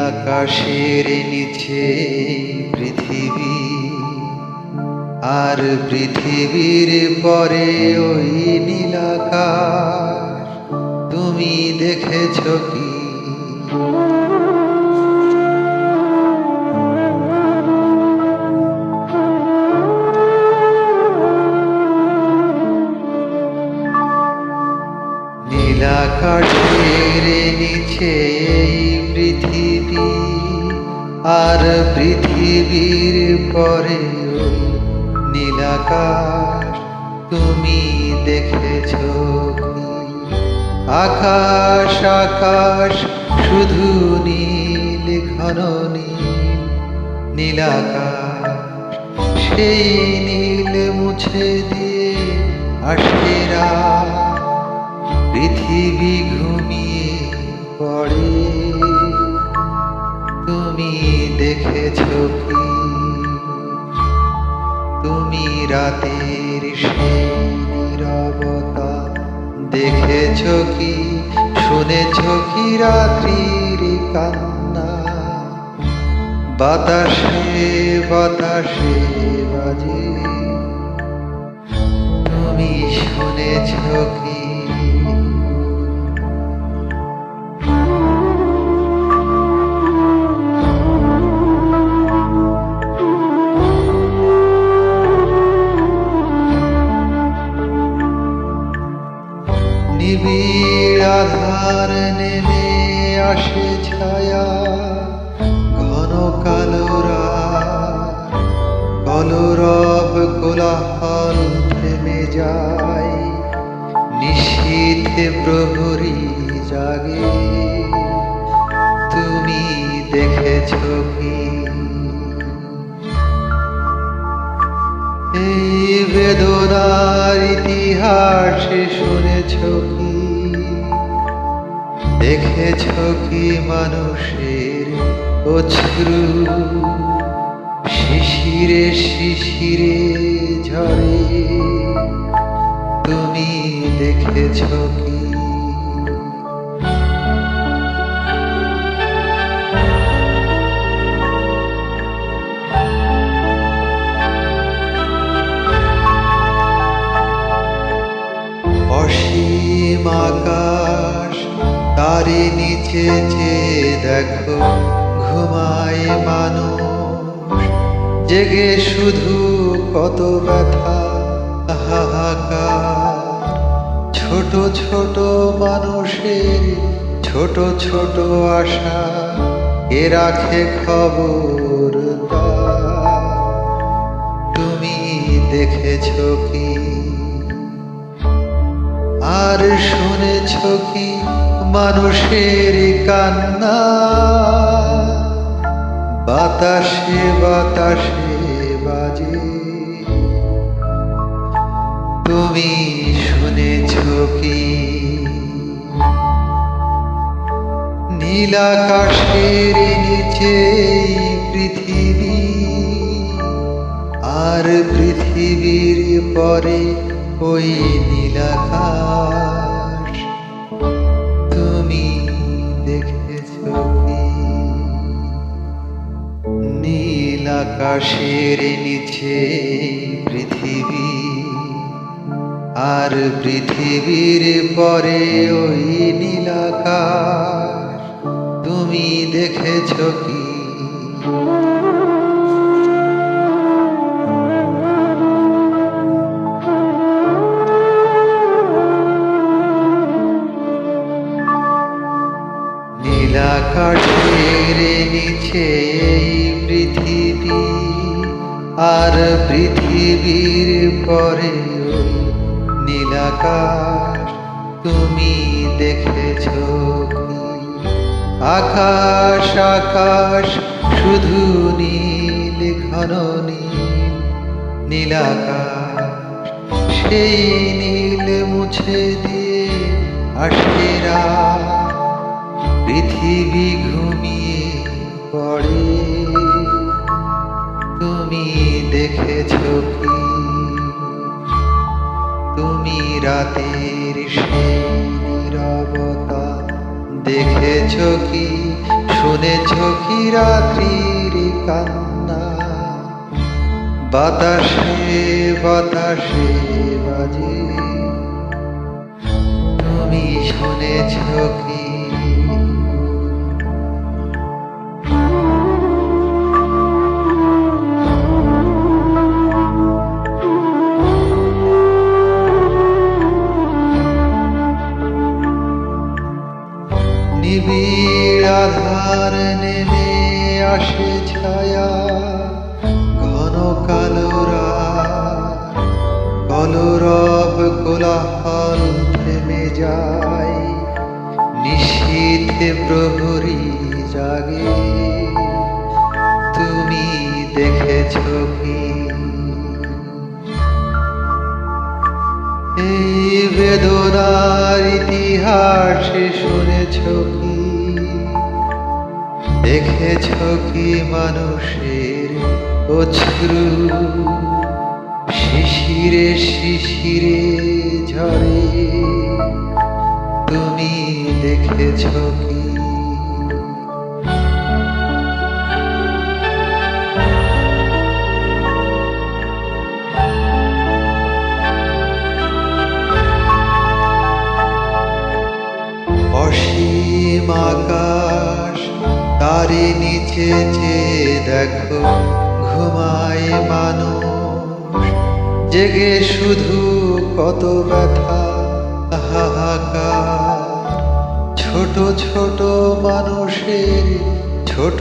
আকাশের নিচে পৃথিবী, আর পৃথিবীর পরে ওই নীল আকাশ, তুমি দেখেছ কি? নীল আকাশের নিচে এই পৃথিবী, আর পৃথিবীর পরে ওই নীল আকাশ, তুমি দেখেছ কি? আকাশ আকাশ শুধু নীল, ঘন নীল, নীল আকাশ, সেই নীল মুছে দিয়ে আসে রাত, পৃথিবী ঘুমিয়ে পড়ে, তুমি দেখেছ কি? তুমি রাতের সেই নীরবতা দেখেছ কি? শুনেছ কি রাত্রির কান্না? বাতাসে বাতাসে বাজে, তুমি শুনেছ কি? নিবিড় আধার নেমে আসে ছায়া, ঘন কালো রাত, কলরব কোলাহল থেমে যায়, নিশীথ প্রহরী জাগে, তুমি দেখেছ কি? এই বেদনার ইতিহাস শুনেছ কি? দেখেছ কি মানুষের অশ্রু শিশিরে শিশিরে ঝরে, তুমি দেখেছ কি? অসীম আকাশ, তারে নিচে চেয়ে দেখো ঘুমায় মানুষ, জেগে শুধু কত ব্যথা হাহাকার, ছোট ছোট মানুষের ছোট ছোট আশা, এ রাখে খবর তার, তুমি দেখেছ কি? আর শুনেছ কি মানুষের কান্না? বাতাসে বাতাসে বাজে, তুমি শুনেছ কি? নীল আকাশের নিচে পৃথিবী, আর পৃথিবীর পরে ওই নীল আকাশ, তুমি দেখেছ কি? নীল আকাশের নিচে পৃথিবী, আর পৃথিবীর পরে ওই নীল আকাশ, তুমি দেখেছ কি? নীল আকাশের নিচে এই পৃথিবী, আর পৃথিবীর পরে ওই নীল আকাশ, তুমি দেখেছ কি? আকাশ আকাশ শুধু নীল, ঘন নীল, নীল আকাশ, সেই নীল মুছে দিয়ে আসে রাত, পৃথিবী ঘুমিয়ে পড়ে, তুমি দেখেছ কি? তুমি রাতের সেই নীরবতা দেখেছ কি? শুনেছ কি রাত্রির কান্না বাতাসে বাতাসে বাজে তুমি শুনেছ কি নিবিড় আধার নেমে আসে ছায়া ঘন কালো রাত কলরব কোলাহল থেমে যায় নিশীথে প্রহরী জাগে তুমি দেখেছ কি এই বেদনার ইতিহাস শুনেছ কি দেখেছ কি মানুষের অশ্রু শিশিরে শিশিরে ঝরে তুমি দেখেছ কি অসীম আকাশ তারে নিচে চেয়ে দেখো ঘুমায় মানুষ জেগে শুধু কত ব্যথা হাহাকার ছোট ছোট মানুষের ছোট